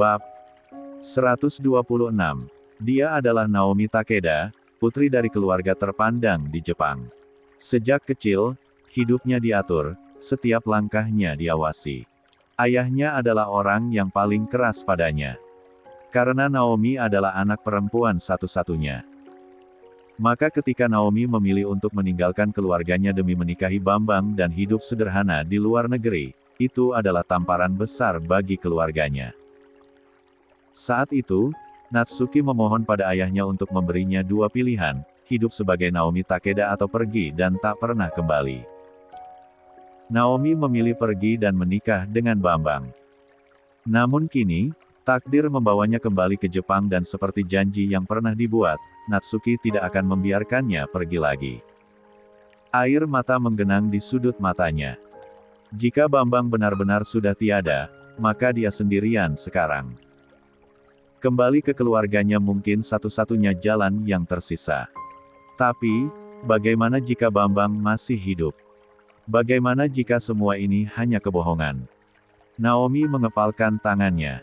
Bab 126. Dia adalah Naomi Takeda, putri dari keluarga terpandang di Jepang. Sejak kecil, hidupnya diatur, setiap langkahnya diawasi. Ayahnya adalah orang yang paling keras padanya. Karena Naomi adalah anak perempuan satu-satunya. Maka ketika Naomi memilih untuk meninggalkan keluarganya demi menikahi Bambang dan hidup sederhana di luar negeri, itu adalah tamparan besar bagi keluarganya. Saat itu, Natsuki memohon pada ayahnya untuk memberinya dua pilihan, hidup sebagai Naomi Takeda atau pergi dan tak pernah kembali. Naomi memilih pergi dan menikah dengan Bambang. Namun kini, takdir membawanya kembali ke Jepang dan seperti janji yang pernah dibuat, Natsuki tidak akan membiarkannya pergi lagi. Air mata menggenang di sudut matanya. Jika Bambang benar-benar sudah tiada, maka dia sendirian sekarang. Kembali ke keluarganya mungkin satu-satunya jalan yang tersisa. Tapi, bagaimana jika Bambang masih hidup? Bagaimana jika semua ini hanya kebohongan? Naomi mengepalkan tangannya.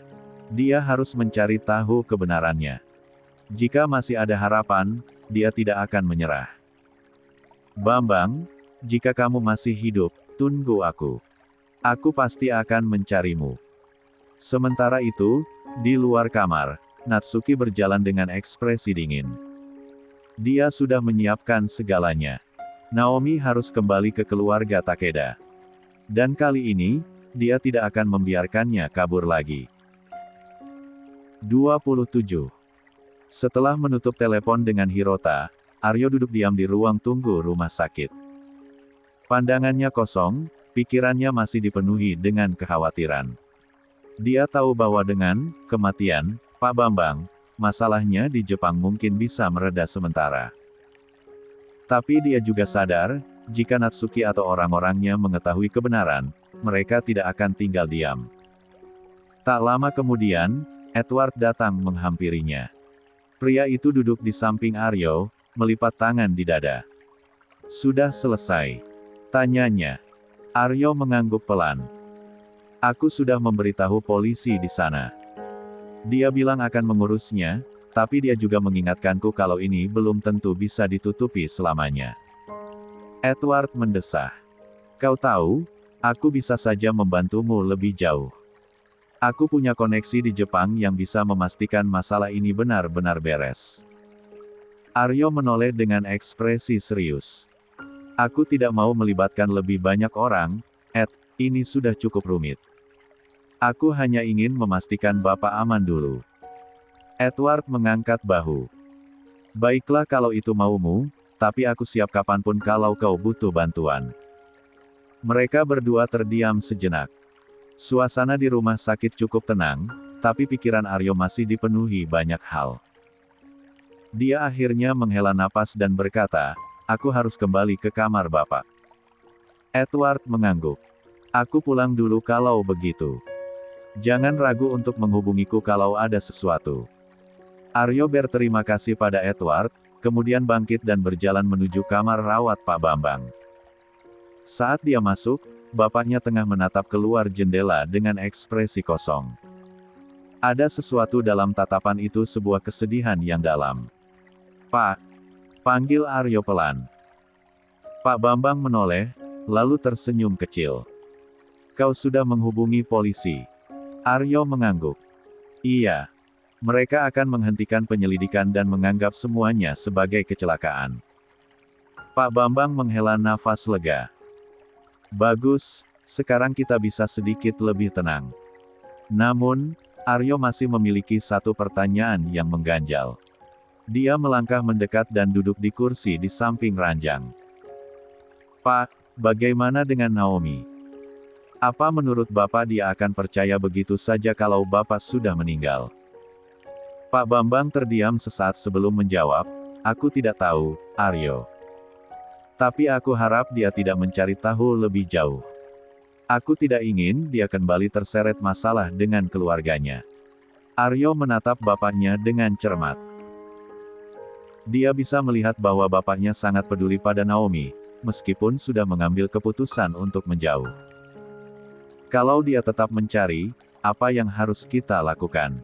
Dia harus mencari tahu kebenarannya. Jika masih ada harapan, dia tidak akan menyerah. Bambang, jika kamu masih hidup, tunggu aku. Aku pasti akan mencarimu. Sementara itu, di luar kamar, Natsuki berjalan dengan ekspresi dingin. Dia sudah menyiapkan segalanya. Naomi harus kembali ke keluarga Takeda. Dan kali ini, dia tidak akan membiarkannya kabur lagi. 27. Setelah menutup telepon dengan Hirota, Aryo duduk diam di ruang tunggu rumah sakit. Pandangannya kosong, pikirannya masih dipenuhi dengan kekhawatiran. Dia tahu bahwa dengan kematian Pak Bambang, masalahnya di Jepang mungkin bisa mereda sementara. Tapi dia juga sadar, jika Natsuki atau orang-orangnya mengetahui kebenaran, mereka tidak akan tinggal diam. Tak lama kemudian, Edward datang menghampirinya. Pria itu duduk di samping Aryo, melipat tangan di dada. "Sudah selesai?" tanyanya. Aryo mengangguk pelan. "Aku sudah memberitahu polisi di sana. Dia bilang akan mengurusnya, tapi dia juga mengingatkanku kalau ini belum tentu bisa ditutupi selamanya." Edward mendesah. "Kau tahu, aku bisa saja membantumu lebih jauh. Aku punya koneksi di Jepang yang bisa memastikan masalah ini benar-benar beres." Aryo menoleh dengan ekspresi serius. "Aku tidak mau melibatkan lebih banyak orang, Ed, ini sudah cukup rumit. Aku hanya ingin memastikan Bapak aman dulu." Edward mengangkat bahu. "Baiklah kalau itu maumu, tapi aku siap kapanpun kalau kau butuh bantuan." Mereka berdua terdiam sejenak. Suasana di rumah sakit cukup tenang, tapi pikiran Aryo masih dipenuhi banyak hal. Dia akhirnya menghela napas dan berkata, "Aku harus kembali ke kamar Bapak." Edward mengangguk. "Aku pulang dulu kalau begitu. Jangan ragu untuk menghubungiku kalau ada sesuatu." Aryo berterima kasih pada Edward, kemudian bangkit dan berjalan menuju kamar rawat Pak Bambang. Saat dia masuk, bapaknya tengah menatap keluar jendela dengan ekspresi kosong. Ada sesuatu dalam tatapan itu, sebuah kesedihan yang dalam. "Pak," panggil Aryo pelan. Pak Bambang menoleh, lalu tersenyum kecil. "Kau sudah menghubungi polisi?" Aryo mengangguk. "Iya. Mereka akan menghentikan penyelidikan dan menganggap semuanya sebagai kecelakaan." Pak Bambang menghela nafas lega. "Bagus, sekarang kita bisa sedikit lebih tenang." Namun, Aryo masih memiliki satu pertanyaan yang mengganjal. Dia melangkah mendekat dan duduk di kursi di samping ranjang. "Pak, bagaimana dengan Naomi? Apa menurut Bapak dia akan percaya begitu saja kalau Bapak sudah meninggal?" Pak Bambang terdiam sesaat sebelum menjawab, "Aku tidak tahu, Aryo. Tapi aku harap dia tidak mencari tahu lebih jauh. Aku tidak ingin dia kembali terseret masalah dengan keluarganya." Aryo menatap bapaknya dengan cermat. Dia bisa melihat bahwa bapaknya sangat peduli pada Naomi, meskipun sudah mengambil keputusan untuk menjauh. Kalau dia tetap mencari, apa yang harus kita lakukan?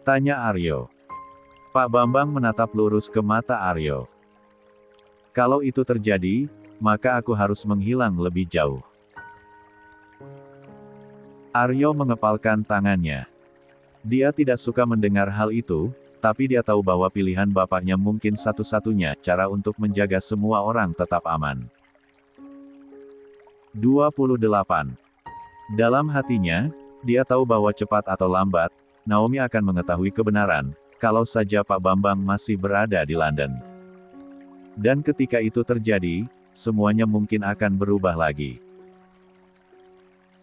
Tanya Aryo. Pak Bambang menatap lurus ke mata Aryo. Kalau itu terjadi, maka aku harus menghilang lebih jauh. Aryo mengepalkan tangannya. Dia tidak suka mendengar hal itu, tapi dia tahu bahwa pilihan bapaknya mungkin satu-satunya cara untuk menjaga semua orang tetap aman. 28. Dalam hatinya, dia tahu bahwa cepat atau lambat, Naomi akan mengetahui kebenaran, kalau saja Pak Bambang masih berada di London. Dan ketika itu terjadi, semuanya mungkin akan berubah lagi.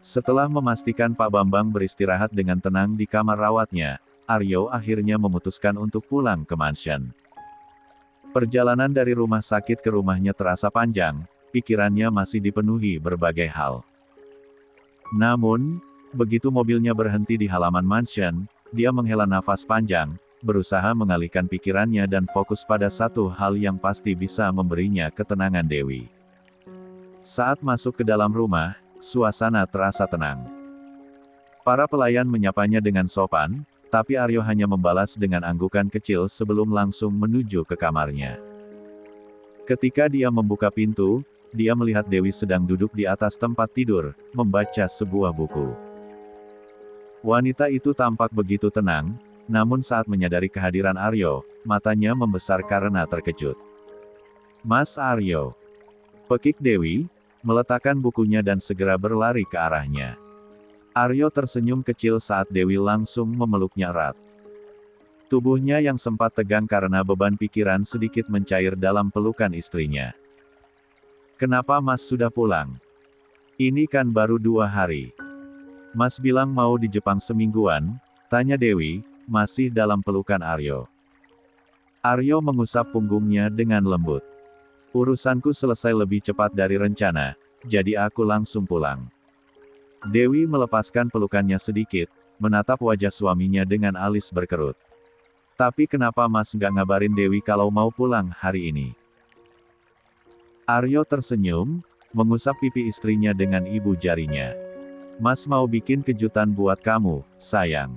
Setelah memastikan Pak Bambang beristirahat dengan tenang di kamar rawatnya, Aryo akhirnya memutuskan untuk pulang ke mansion. Perjalanan dari rumah sakit ke rumahnya terasa panjang, pikirannya masih dipenuhi berbagai hal. Namun, begitu mobilnya berhenti di halaman mansion, dia menghela nafas panjang, berusaha mengalihkan pikirannya dan fokus pada satu hal yang pasti bisa memberinya ketenangan Dewi. Saat masuk ke dalam rumah, suasana terasa tenang. Para pelayan menyapanya dengan sopan, tapi Aryo hanya membalas dengan anggukan kecil sebelum langsung menuju ke kamarnya. Ketika dia membuka pintu, dia melihat Dewi sedang duduk di atas tempat tidur, membaca sebuah buku. Wanita itu tampak begitu tenang, namun saat menyadari kehadiran Aryo, matanya membesar karena terkejut. Mas Aryo. Pekik Dewi, meletakkan bukunya dan segera berlari ke arahnya. Aryo tersenyum kecil saat Dewi langsung memeluknya erat. Tubuhnya yang sempat tegang karena beban pikiran sedikit mencair dalam pelukan istrinya. Kenapa Mas sudah pulang? Ini kan baru 2 hari. Mas bilang mau di Jepang semingguan, tanya Dewi, masih dalam pelukan Aryo. Aryo mengusap punggungnya dengan lembut. Urusanku selesai lebih cepat dari rencana, jadi aku langsung pulang. Dewi melepaskan pelukannya sedikit, menatap wajah suaminya dengan alis berkerut. Tapi kenapa Mas nggak ngabarin Dewi kalau mau pulang hari ini? Aryo tersenyum, mengusap pipi istrinya dengan ibu jarinya. Mas mau bikin kejutan buat kamu, sayang.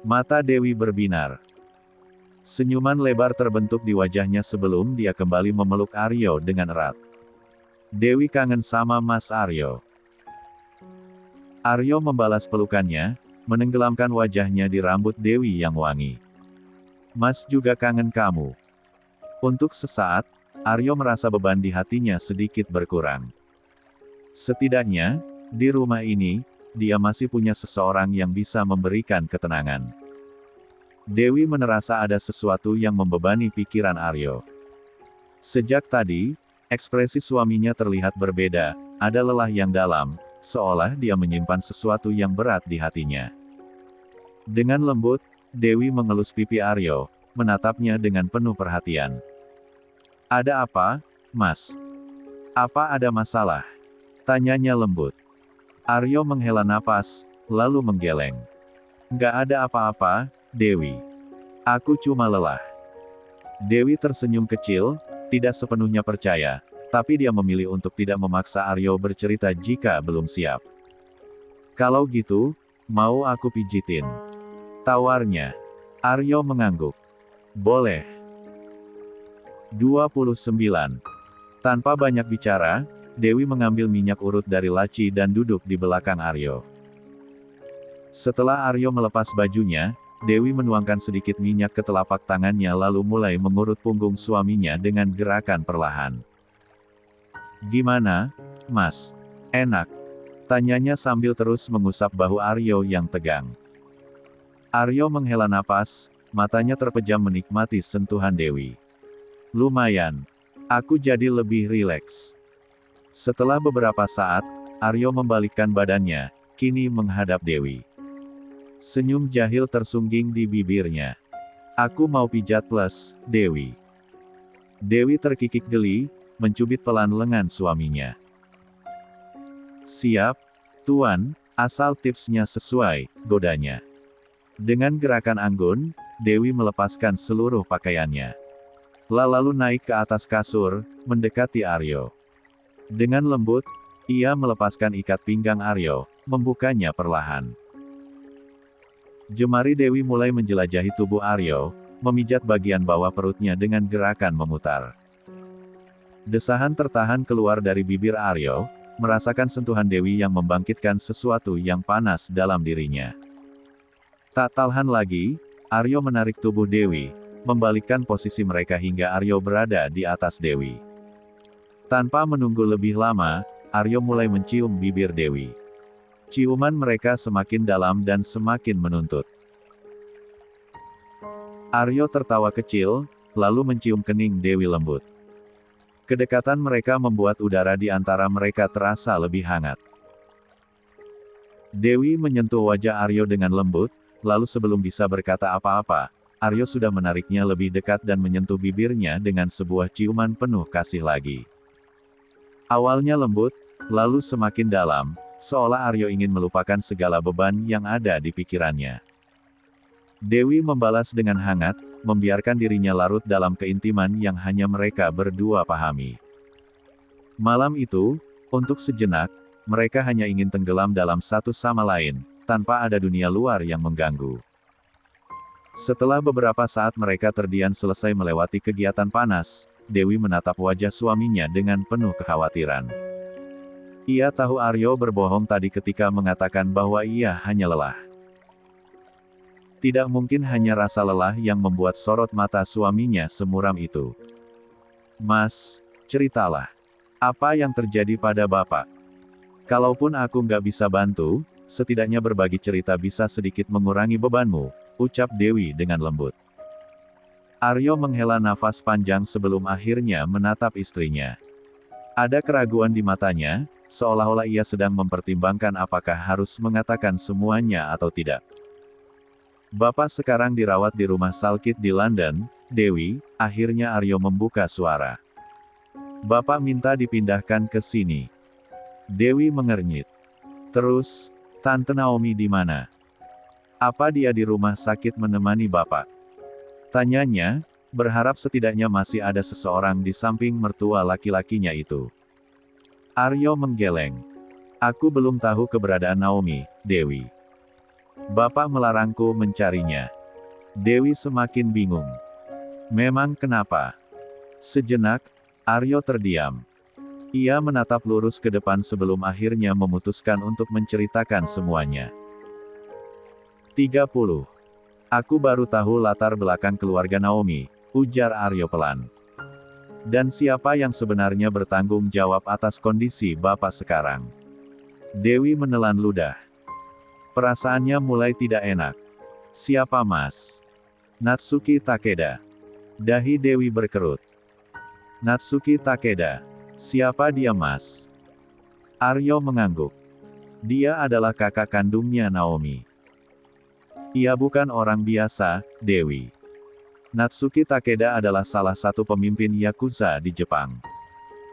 Mata Dewi berbinar. Senyuman lebar terbentuk di wajahnya sebelum dia kembali memeluk Aryo dengan erat. Dewi kangen sama Mas Aryo. Aryo membalas pelukannya, menenggelamkan wajahnya di rambut Dewi yang wangi. Mas juga kangen kamu. Untuk sesaat, Aryo merasa beban di hatinya sedikit berkurang. Setidaknya, di rumah ini, dia masih punya seseorang yang bisa memberikan ketenangan. Dewi menerasa ada sesuatu yang membebani pikiran Aryo. Sejak tadi, ekspresi suaminya terlihat berbeda, ada lelah yang dalam, seolah dia menyimpan sesuatu yang berat di hatinya. Dengan lembut, Dewi mengelus pipi Aryo, menatapnya dengan penuh perhatian. Ada apa, Mas? Apa ada masalah? Tanyanya lembut. Aryo menghela napas, lalu menggeleng. Nggak ada apa-apa, Dewi. Aku cuma lelah. Dewi tersenyum kecil, tidak sepenuhnya percaya, tapi dia memilih untuk tidak memaksa Aryo bercerita jika belum siap. Kalau gitu, mau aku pijitin? Tawarnya. Aryo mengangguk. Boleh. 29. Tanpa banyak bicara, Dewi mengambil minyak urut dari laci dan duduk di belakang Aryo. Setelah Aryo melepas bajunya, Dewi menuangkan sedikit minyak ke telapak tangannya lalu mulai mengurut punggung suaminya dengan gerakan perlahan. Gimana, Mas? Enak? Tanyanya sambil terus mengusap bahu Aryo yang tegang. Aryo menghela napas, matanya terpejam menikmati sentuhan Dewi. Lumayan. Aku jadi lebih rileks. Setelah beberapa saat, Aryo membalikkan badannya, kini menghadap Dewi. Senyum jahil tersungging di bibirnya. Aku mau pijat plus, Dewi. Dewi terkikik geli, mencubit pelan lengan suaminya. Siap, Tuan, asal tipsnya sesuai, godanya. Dengan gerakan anggun, Dewi melepaskan seluruh pakaiannya. Lalu naik ke atas kasur, mendekati Aryo. Dengan lembut, ia melepaskan ikat pinggang Aryo, membukanya perlahan. Jemari Dewi mulai menjelajahi tubuh Aryo, memijat bagian bawah perutnya dengan gerakan memutar. Desahan tertahan keluar dari bibir Aryo, merasakan sentuhan Dewi yang membangkitkan sesuatu yang panas dalam dirinya. Tak tahan lagi, Aryo menarik tubuh Dewi, membalikkan posisi mereka hingga Aryo berada di atas Dewi. Tanpa menunggu lebih lama, Aryo mulai mencium bibir Dewi. Ciuman mereka semakin dalam dan semakin menuntut. Aryo tertawa kecil, lalu mencium kening Dewi lembut. Kedekatan mereka membuat udara di antara mereka terasa lebih hangat. Dewi menyentuh wajah Aryo dengan lembut, lalu sebelum bisa berkata apa-apa, Aryo sudah menariknya lebih dekat dan menyentuh bibirnya dengan sebuah ciuman penuh kasih lagi. Awalnya lembut, lalu semakin dalam, seolah Aryo ingin melupakan segala beban yang ada di pikirannya. Dewi membalas dengan hangat, membiarkan dirinya larut dalam keintiman yang hanya mereka berdua pahami. Malam itu, untuk sejenak, mereka hanya ingin tenggelam dalam satu sama lain, tanpa ada dunia luar yang mengganggu. Setelah beberapa saat mereka terdiam selesai melewati kegiatan panas, Dewi menatap wajah suaminya dengan penuh kekhawatiran. Ia tahu Aryo berbohong tadi ketika mengatakan bahwa ia hanya lelah. Tidak mungkin hanya rasa lelah yang membuat sorot mata suaminya semuram itu. Mas, ceritalah. Apa yang terjadi pada Bapak? Kalaupun aku nggak bisa bantu, setidaknya berbagi cerita bisa sedikit mengurangi bebanmu, ucap Dewi dengan lembut. Aryo menghela nafas panjang sebelum akhirnya menatap istrinya. Ada keraguan di matanya, seolah-olah ia sedang mempertimbangkan apakah harus mengatakan semuanya atau tidak. Bapak sekarang dirawat di rumah sakit di London, Dewi, akhirnya Aryo membuka suara. Bapak minta dipindahkan ke sini. Dewi mengernyit. Terus, Tante Naomi di mana? Apa dia di rumah sakit menemani Bapak? Tanyanya, berharap setidaknya masih ada seseorang di samping mertua laki-lakinya itu. Aryo menggeleng. Aku belum tahu keberadaan Naomi, Dewi. Bapak melarangku mencarinya. Dewi semakin bingung. Memang kenapa? Sejenak, Aryo terdiam. Ia menatap lurus ke depan sebelum akhirnya memutuskan untuk menceritakan semuanya. 30. Aku baru tahu latar belakang keluarga Naomi, ujar Aryo pelan. Dan siapa yang sebenarnya bertanggung jawab atas kondisi Bapak sekarang? Dewi menelan ludah. Perasaannya mulai tidak enak. Siapa Mas? Natsuki Takeda. Dahi Dewi berkerut. Natsuki Takeda. Siapa dia Mas? Aryo mengangguk. Dia adalah kakak kandungnya Naomi. Ia bukan orang biasa, Dewi. Natsuki Takeda adalah salah satu pemimpin Yakuza di Jepang.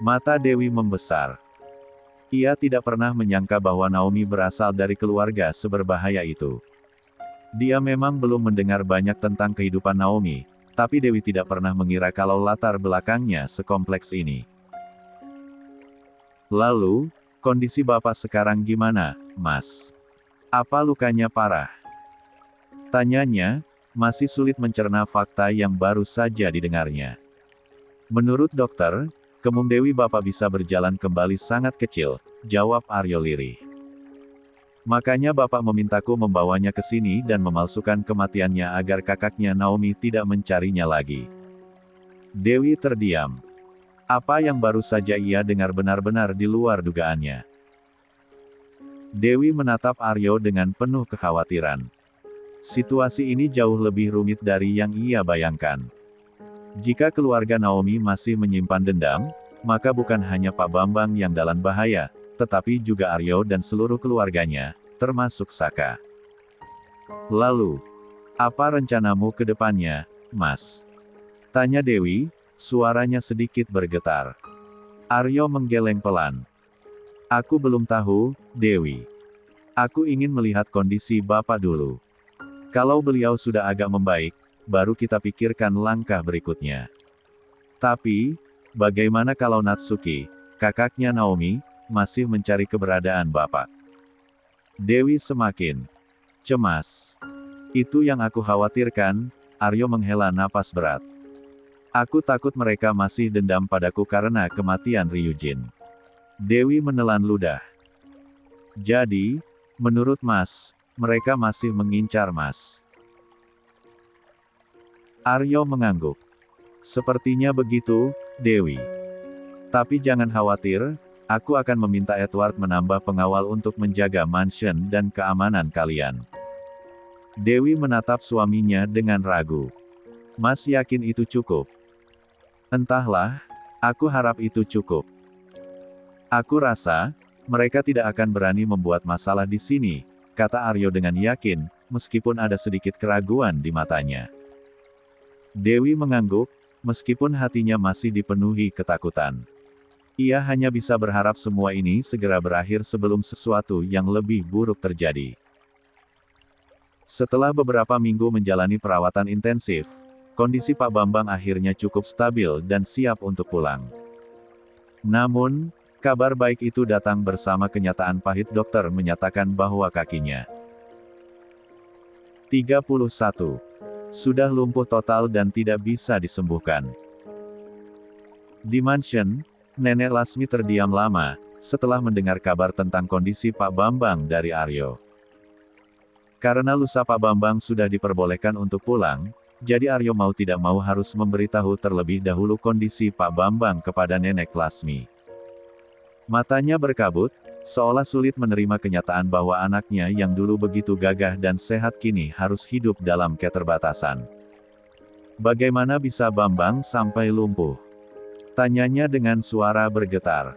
Mata Dewi membesar. Ia tidak pernah menyangka bahwa Naomi berasal dari keluarga seberbahaya itu. Dia memang belum mendengar banyak tentang kehidupan Naomi, tapi Dewi tidak pernah mengira kalau latar belakangnya sekompleks ini. Lalu, kondisi Bapak sekarang gimana, Mas? Apa lukanya parah? Tanyanya, masih sulit mencerna fakta yang baru saja didengarnya. Menurut dokter, kemung Dewi Bapak bisa berjalan kembali sangat kecil, jawab Aryo lirih. Makanya Bapak memintaku membawanya ke sini dan memalsukan kematiannya agar kakaknya Naomi tidak mencarinya lagi. Dewi terdiam. Apa yang baru saja ia dengar benar-benar di luar dugaannya. Dewi menatap Aryo dengan penuh kekhawatiran. Situasi ini jauh lebih rumit dari yang ia bayangkan. Jika keluarga Naomi masih menyimpan dendam, maka bukan hanya Pak Bambang yang dalam bahaya, tetapi juga Aryo dan seluruh keluarganya, termasuk Saka. Lalu, apa rencanamu ke depannya, Mas? Tanya Dewi, suaranya sedikit bergetar. Aryo menggeleng pelan. Aku belum tahu, Dewi. Aku ingin melihat kondisi Bapak dulu. Kalau beliau sudah agak membaik, baru kita pikirkan langkah berikutnya. Tapi, bagaimana kalau Natsuki, kakaknya Naomi, masih mencari keberadaan Bapak? Dewi semakin cemas. Itu yang aku khawatirkan, Aryo menghela napas berat. Aku takut mereka masih dendam padaku karena kematian Ryujin. Dewi menelan ludah. Jadi, menurut Mas, mereka masih mengincar Mas. Aryo mengangguk. Sepertinya begitu, Dewi. Tapi jangan khawatir, aku akan meminta Edward menambah pengawal untuk menjaga mansion dan keamanan kalian. Dewi menatap suaminya dengan ragu. Mas yakin itu cukup? Entahlah, aku harap itu cukup. Aku rasa, mereka tidak akan berani membuat masalah di sini, kata Aryo dengan yakin, meskipun ada sedikit keraguan di matanya. Dewi mengangguk, meskipun hatinya masih dipenuhi ketakutan. Ia hanya bisa berharap semua ini segera berakhir sebelum sesuatu yang lebih buruk terjadi. Setelah beberapa minggu menjalani perawatan intensif, kondisi Pak Bambang akhirnya cukup stabil dan siap untuk pulang. Namun, kabar baik itu datang bersama kenyataan pahit. Dokter menyatakan bahwa kakinya 31. Sudah lumpuh total dan tidak bisa disembuhkan. Di mansion, Nenek Lasmi terdiam lama, setelah mendengar kabar tentang kondisi Pak Bambang dari Aryo. Karena lusa Pak Bambang sudah diperbolehkan untuk pulang, jadi Aryo mau tidak mau harus memberitahu terlebih dahulu kondisi Pak Bambang kepada Nenek Lasmi. Matanya berkabut, seolah sulit menerima kenyataan bahwa anaknya yang dulu begitu gagah dan sehat kini harus hidup dalam keterbatasan. Bagaimana bisa Bambang sampai lumpuh? Tanyanya dengan suara bergetar.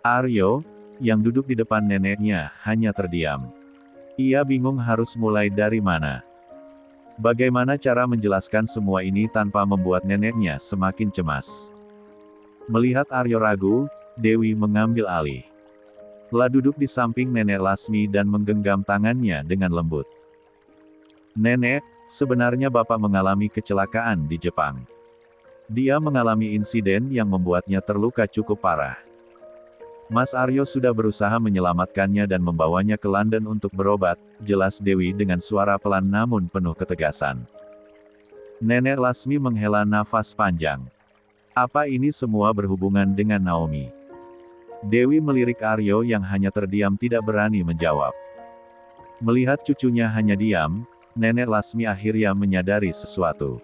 Aryo, yang duduk di depan neneknya, hanya terdiam. Ia bingung harus mulai dari mana. Bagaimana cara menjelaskan semua ini tanpa membuat neneknya semakin cemas. Melihat Aryo ragu, Dewi mengambil alih. Telah duduk di samping Nenek Lasmi dan menggenggam tangannya dengan lembut. Nenek, sebenarnya Bapak mengalami kecelakaan di Jepang. Dia mengalami insiden yang membuatnya terluka cukup parah. Mas Aryo sudah berusaha menyelamatkannya dan membawanya ke London untuk berobat, jelas Dewi dengan suara pelan namun penuh ketegasan. Nenek Lasmi menghela nafas panjang. Apa ini semua berhubungan dengan Naomi? Dewi melirik Aryo yang hanya terdiam tidak berani menjawab. Melihat cucunya hanya diam, Nenek Lasmi akhirnya menyadari sesuatu.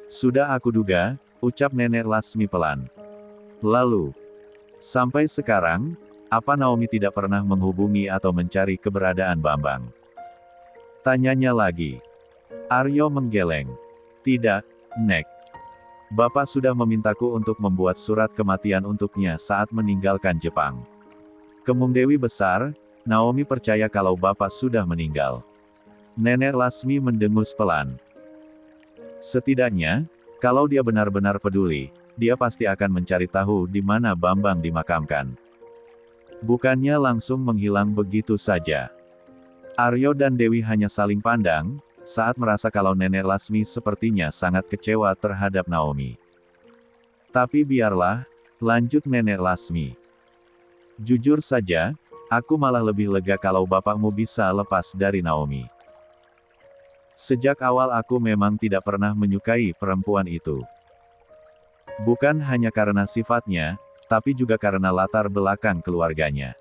Sudah aku duga, ucap Nenek Lasmi pelan. Lalu, sampai sekarang, apa Naomi tidak pernah menghubungi atau mencari keberadaan Bambang? Tanyanya lagi. Aryo menggeleng. Tidak, Nek. Bapak sudah memintaku untuk membuat surat kematian untuknya saat meninggalkan Jepang. Kemung Dewi besar, Naomi percaya kalau Bapak sudah meninggal. Nenek Lasmi mendengus pelan. Setidaknya, kalau dia benar-benar peduli, dia pasti akan mencari tahu di mana Bambang dimakamkan. Bukannya langsung menghilang begitu saja. Aryo dan Dewi hanya saling pandang, saat merasa kalau Nenek Lasmi sepertinya sangat kecewa terhadap Naomi. Tapi biarlah, lanjut Nenek Lasmi. Jujur saja, aku malah lebih lega kalau bapakmu bisa lepas dari Naomi. Sejak awal aku memang tidak pernah menyukai perempuan itu. Bukan hanya karena sifatnya, tapi juga karena latar belakang keluarganya.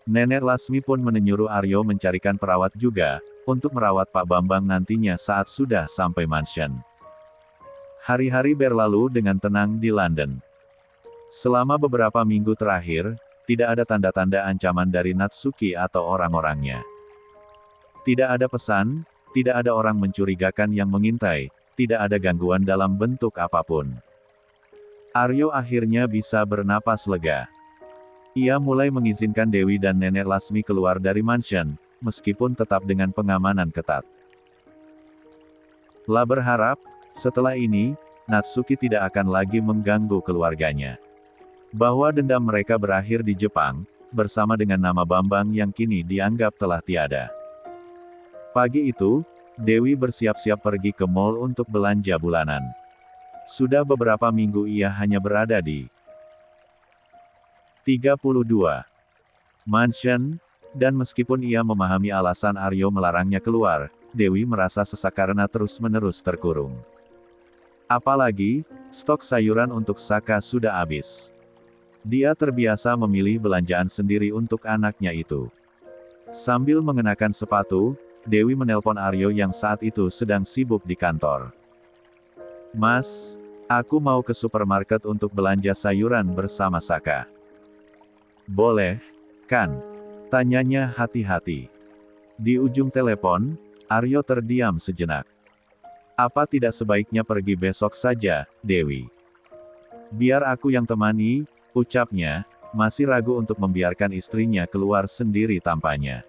Nenek Lasmi pun menyuruh Aryo mencarikan perawat juga, untuk merawat Pak Bambang nantinya saat sudah sampai mansion. Hari-hari berlalu dengan tenang di London. Selama beberapa minggu terakhir, tidak ada tanda-tanda ancaman dari Natsuki atau orang-orangnya. Tidak ada pesan, tidak ada orang mencurigakan yang mengintai, tidak ada gangguan dalam bentuk apapun. Aryo akhirnya bisa bernapas lega. Ia mulai mengizinkan Dewi dan Nenek Lasmi keluar dari mansion, meskipun tetap dengan pengamanan ketat. La berharap, setelah ini, Natsuki tidak akan lagi mengganggu keluarganya. Bahwa dendam mereka berakhir di Jepang, bersama dengan nama Bambang yang kini dianggap telah tiada. Pagi itu, Dewi bersiap-siap pergi ke mall untuk belanja bulanan. Sudah beberapa minggu ia hanya berada di 32 mansion, dan meskipun ia memahami alasan Aryo melarangnya keluar, Dewi merasa sesak karena terus-menerus terkurung. Apalagi, stok sayuran untuk Saka sudah habis. Dia terbiasa memilih belanjaan sendiri untuk anaknya itu. Sambil mengenakan sepatu, Dewi menelpon Aryo yang saat itu sedang sibuk di kantor. "Mas, aku mau ke supermarket untuk belanja sayuran bersama Saka." "Boleh, kan?" tanyanya hati-hati. Di ujung telepon, Aryo terdiam sejenak. "Apa tidak sebaiknya pergi besok saja, Dewi? Biar aku yang temani," ucapnya, masih ragu untuk membiarkan istrinya keluar sendiri tampaknya.